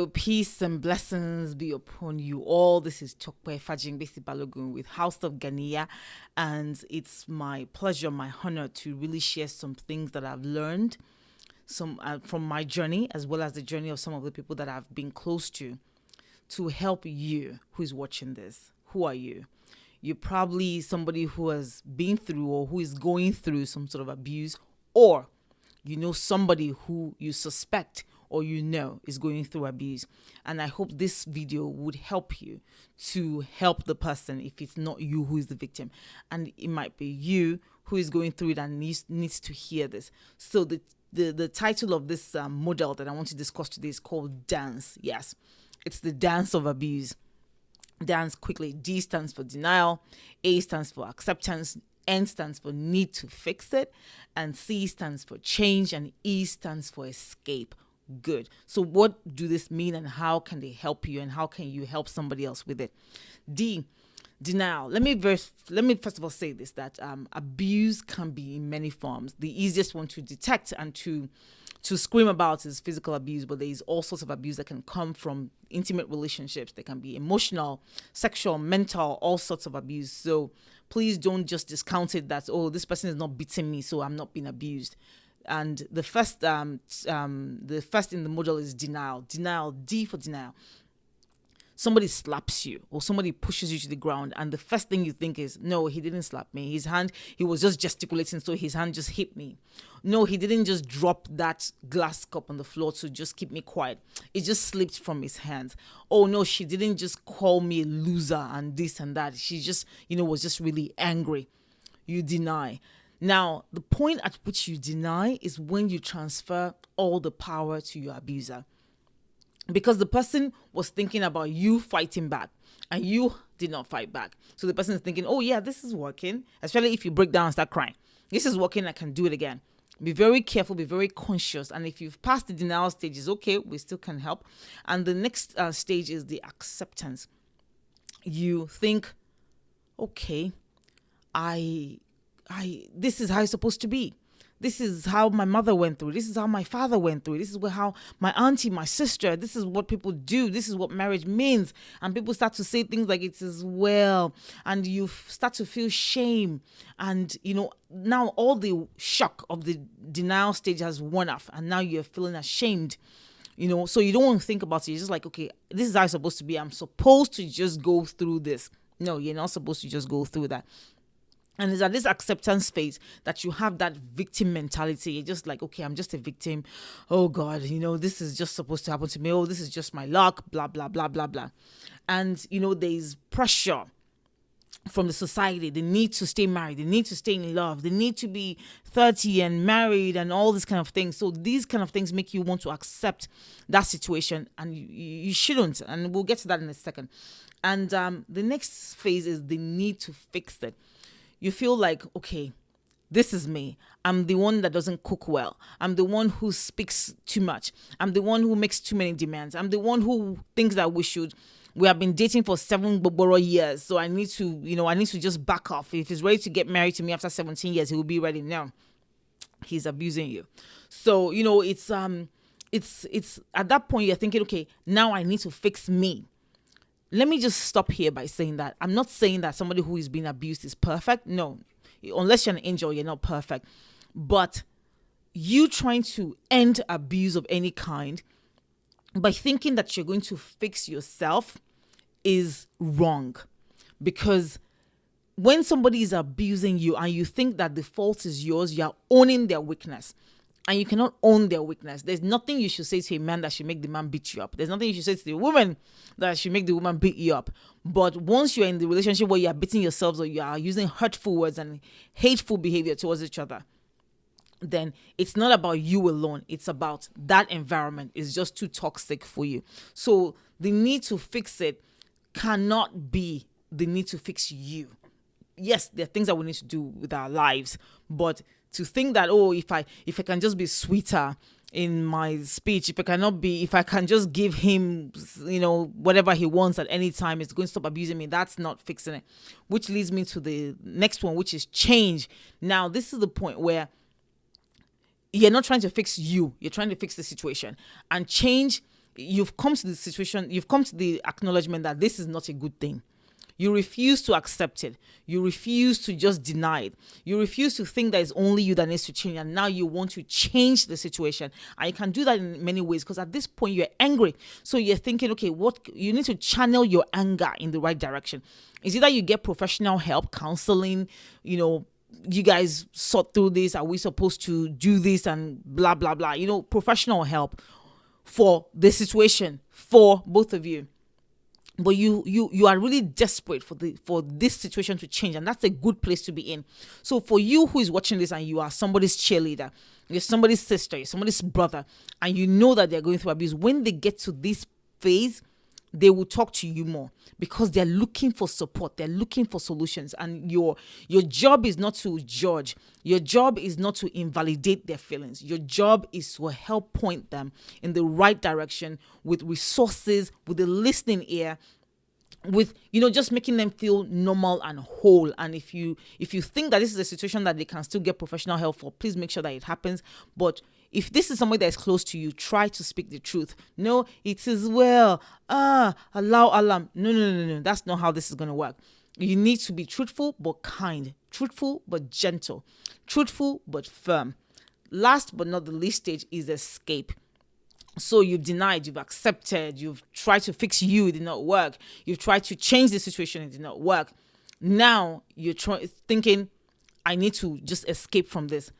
Peace and blessings be upon you all. This is Chokwe Fajin Bisi Balogun with House of Ganiyah, and it's my pleasure, my honor to really share some things that I've learned from my journey, as well as the journey of some of the people that I've been close to help you who is watching this. Who are you? You're probably somebody who has been through or who is going through some sort of abuse, or you know somebody who you suspect or you know is going through abuse. And I hope this video would help you to help the person if it's not you who is the victim. And it might be you who is going through it and needs to hear this. So the title of this model that I want to discuss today is called Dance. Yes, it's the dance of abuse. Dance quickly. D stands for denial, A stands for acceptance, N stands for need to fix it, and C stands for change, and E stands for escape. Good. So what do this mean, and how can they help you, and how can you help somebody else with it? D, denial. Let me first of all say this, that abuse can be in many forms. The easiest one to detect and to scream about is physical abuse, but there is all sorts of abuse that can come from intimate relationships. They can be emotional, sexual, mental, all sorts of abuse. So please don't just discount it that, oh, this person is not beating me, so I'm not being abused. And the first in the model is denial. Denial, D for denial. Somebody slaps you or somebody pushes you to the ground, and the first thing you think is, no, he didn't slap me. He was just gesticulating, so his hand just hit me. No, he didn't just drop that glass cup on the floor to just keep me quiet. It just slipped from his hands. Oh no, she didn't just call me a loser and this and that. She just, was just really angry. You deny. Now, the point at which you deny is when you transfer all the power to your abuser. Because the person was thinking about you fighting back and you did not fight back. So the person is thinking, oh yeah, this is working. Especially if you break down and start crying. This is working, I can do it again. Be very careful, be very conscious. And if you've passed the denial stages, okay, we still can help. And the next stage is the acceptance. You think, okay, this is how it's supposed to be. This is how my mother went through. This is how my father went through. This is how my auntie, my sister, this is what people do. This is what marriage means. And people start to say things like it is well. And you start to feel shame. And, now all the shock of the denial stage has worn off. And now you're feeling ashamed. So you don't want to think about it. You're just like, okay, this is how it's supposed to be. I'm supposed to just go through this. No, you're not supposed to just go through that. And it's at this acceptance phase that you have that victim mentality. You're just like, okay, I'm just a victim. Oh God, this is just supposed to happen to me. Oh, this is just my luck, blah, blah, blah, blah, blah. And, there's pressure from the society. They need to stay married. They need to stay in love. They need to be 30 and married and all this kind of things. So these kind of things make you want to accept that situation, and you shouldn't. And we'll get to that in a second. And the next phase is the need to fix it. You feel like, okay, this is me. I'm the one that doesn't cook well. I'm the one who speaks too much. I'm the one who makes too many demands. I'm the one who thinks that we have been dating for 7 years. So I need to just back off. If he's ready to get married to me after 17 years, he will be ready. No, he's abusing you. So, it's at that point you're thinking, okay, now I need to fix me. Let me just stop here by saying that I'm not saying that somebody who is being abused is perfect. No, unless you're an angel, you're not perfect. But you trying to end abuse of any kind by thinking that you're going to fix yourself is wrong. Because when somebody is abusing you and you think that the fault is yours, you're owning their weakness. And you cannot own their weakness. There's nothing you should say to a man that should make the man beat you up. There's nothing you should say to the woman that should make the woman beat you up. But once you're in the relationship where you are beating yourselves or you are using hurtful words and hateful behavior towards each other, then it's not about you alone. It's about that environment. It's just too toxic for you. So the need to fix it cannot be the need to fix you. Yes, there are things that we need to do with our lives, but to think that, oh, if I can just be sweeter in my speech, if I can just give him, whatever he wants at any time, it's going to stop abusing me. That's not fixing it. Which leads me to the next one, which is change. Now, this is the point where you're not trying to fix you. You're trying to fix the situation. And change you've come to the situation, you've come to the acknowledgement that this is not a good thing. You refuse to accept it. You refuse to just deny it. You refuse to think that it's only you that needs to change. And now you want to change the situation. And you can do that in many ways, because at this point you're angry. So you're thinking, okay, what you need to channel your anger in the right direction. Is either you get professional help, counseling, you guys sort through this. Are we supposed to do this and blah, blah, blah, professional help for the situation for both of you. But you are really desperate for this situation to change, and that's a good place to be in. So for you who is watching this and you are somebody's cheerleader, you're somebody's sister, you're somebody's brother, and you know that they're going through abuse, when they get to this phase, they will talk to you more, because they're looking for support, they're looking for solutions, and your job is not to judge. Your job is not to invalidate their feelings. Your job is to help point them in the right direction with resources, with a listening ear, with just making them feel normal and whole. And if you think that this is a situation that they can still get professional help for, please make sure that it happens. But if this is somebody that is close to you, try to speak the truth. No, it is well. Allow alarm. No. That's not how this is going to work. You need to be truthful but kind, truthful but gentle, truthful but firm. Last but not the least stage is escape. So you've denied, you've accepted, you've tried to fix you, it did not work. You've tried to change the situation, it did not work. Now you're thinking, I need to just escape from this.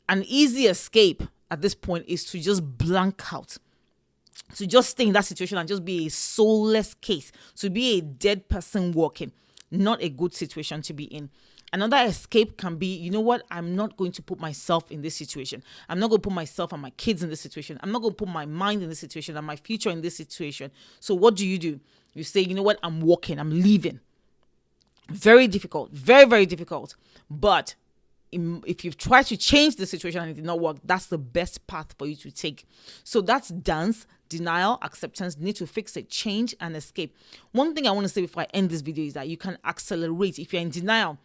An easy escape at this point is to just blank out, to just stay in that situation and just be a soulless case, to be a dead person walking. Not a good situation to be in. Another escape can be, you know what, I'm not going to put myself in this situation. I'm not going to put myself and my kids in this situation. I'm not going to put my mind in this situation and my future in this situation. So what do? You say, you know what, I'm walking, I'm leaving. Very difficult, very, very difficult. But if you've tried to change the situation and it did not work, that's the best path for you to take. So that's dance, denial, acceptance, need to fix it, change, and escape. One thing I want to say before I end this video is that you can accelerate. If you're in denial,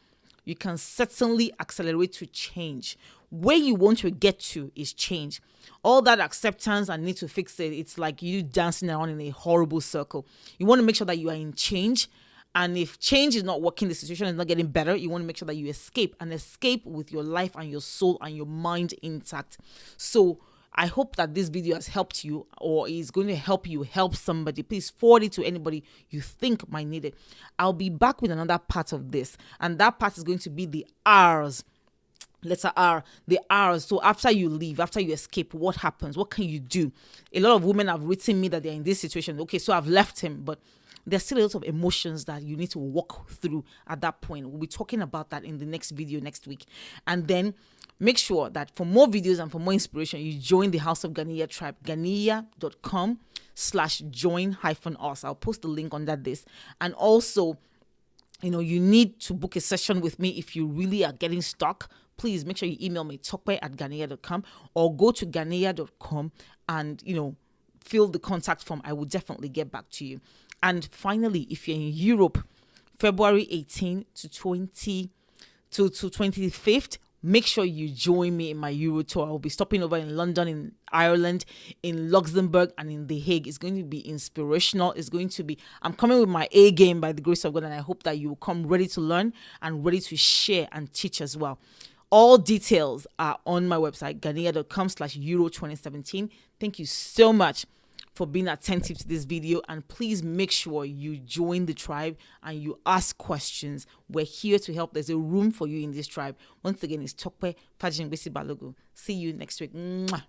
you can certainly accelerate to change. Where you want to get to is change. All that acceptance and need to fix it, it's like you dancing around in a horrible circle. You want to make sure that you are in change. And if change is not working, the situation is not getting better, you want to make sure that you escape, and escape with your life and your soul and your mind intact. So I hope that this video has helped you, or is going to help you help somebody. Please forward it to anybody you think might need it. I'll be back with another part of this, and that part is going to be the R's. Letter R, the R's. So after you leave, after you escape, what happens? What can you do? A lot of women have written me that they're in this situation. Okay, so I've left him, but there's still a lot of emotions that you need to walk through at that point. We'll be talking about that in the next video next week. And then make sure that for more videos and for more inspiration, you join the House of Ganiyah tribe, ganiyah.com/join-us. I'll post the link under this. And also, you need to book a session with me if you really are getting stuck. Please make sure you email me, tokpe@ganiyah.com, or go to ganiyah.com and, fill the contact form. I will definitely get back to you. And finally, if you're in Europe, February 18 to 25th, make sure you join me in my Euro tour. I'll be stopping over in London, in Ireland, in Luxembourg, and in The Hague. It's going to be inspirational. I'm coming with my A game by the grace of God, and I hope that you will come ready to learn and ready to share and teach as well. All details are on my website, ganiyah.com/Euro 2017. Thank you so much for being attentive to this video, and please make sure you join the tribe and you ask questions. We're here to help. There's a room for you in this tribe. Once again, it's Tokpe Fajingbesi Balogo. See you next week. Mwah.